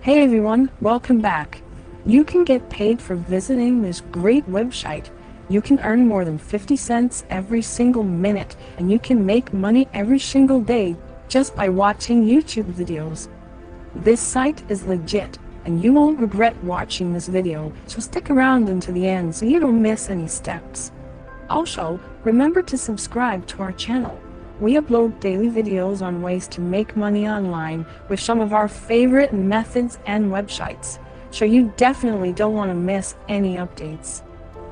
Hey everyone, welcome back. You can get paid for visiting this great website. You can earn more than 50 cents every single minute, and you can make money every single day just by watching YouTube videos. This site is legit, and you won't regret watching this video, so stick around until the end so you don't miss any steps. Also, remember to subscribe to our channel. We upload daily videos on ways to make money online with some of our favorite methods and websites, so you definitely don't want to miss any updates.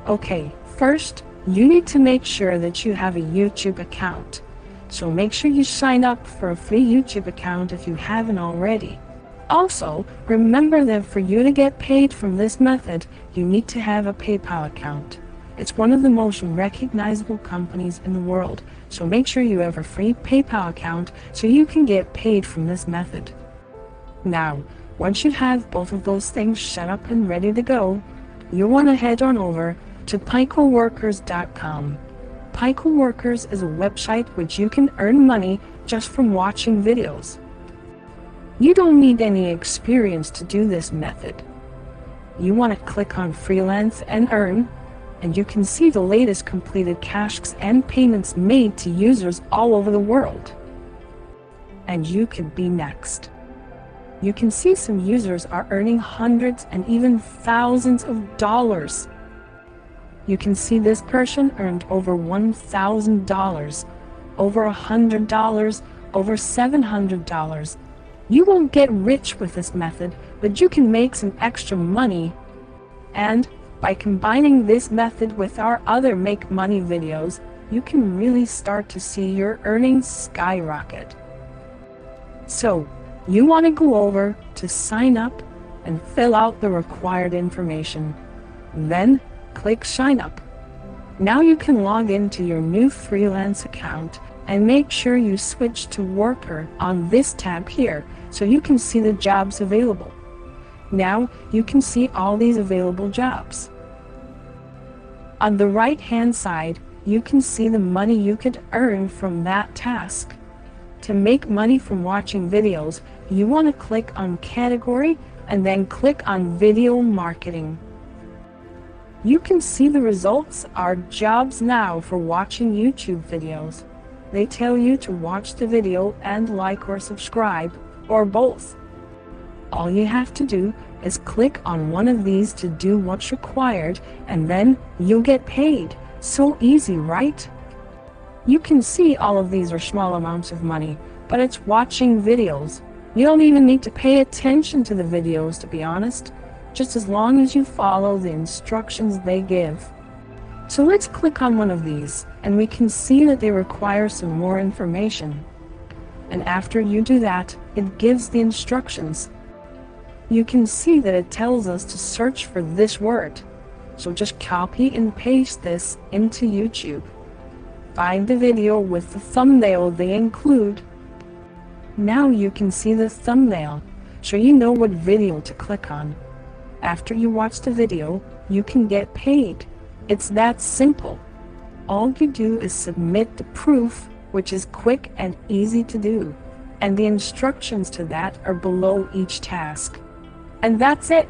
Okay, first, you need to make sure that you have a YouTube account. So make sure you sign up for a free YouTube account if you haven't already. Also, remember that for you to get paid from this method, you need to have a PayPal account. It's one of the most recognizable companies in the world, so make sure you have a free PayPal account so you can get paid from this method. Now, once you have both of those things set up and ready to go, you want to head on over to PicoWorkers.com. PicoWorkers is a website which you can earn money just from watching videos. You don't need any experience to do this method. You want to click on Freelance and Earn, and you can see the latest completed tasks and payments made to users all over the world. And you could be next. You can see some users are earning hundreds and even thousands of dollars. You can see this person earned over $1,000, over $100, over $700. You won't get rich with this method, but you can make some extra money. And by combining this method with our other make money videos, you can really start to see your earnings skyrocket. So, you want to go over to sign up and fill out the required information. Then, click sign up. Now you can log into your new freelance account and make sure you switch to worker on this tab here so you can see the jobs available. Now you can see all these available jobs. On the right hand side, you can see the money you could earn from that task. To make money from watching videos, you want to click on category and then click on video marketing. You can see the results are jobs now for watching YouTube videos. They tell you to watch the video and like or subscribe, or both. All you have to do is click on one of these to do what's required, and then you'll get paid. So easy, right? You can see all of these are small amounts of money, but it's watching videos. You don't even need to pay attention to the videos, to be honest, just as long as you follow the instructions they give. So let's click on one of these, and we can see that they require some more information. And after you do that, it gives the instructions. You can see that it tells us to search for this word. So just copy and paste this into YouTube. Find the video with the thumbnail they include. Now you can see the thumbnail, so you know what video to click on. After you watch the video, you can get paid. It's that simple. All you do is submit the proof, which is quick and easy to do, and the instructions to that are below each task. And that's it.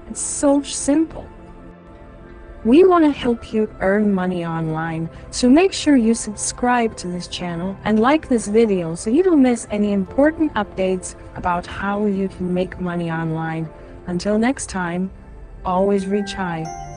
It's so simple. We want to help you earn money online, so make sure you subscribe to this channel and like this video so you don't miss any important updates about how you can make money online. Until next time, always reach high.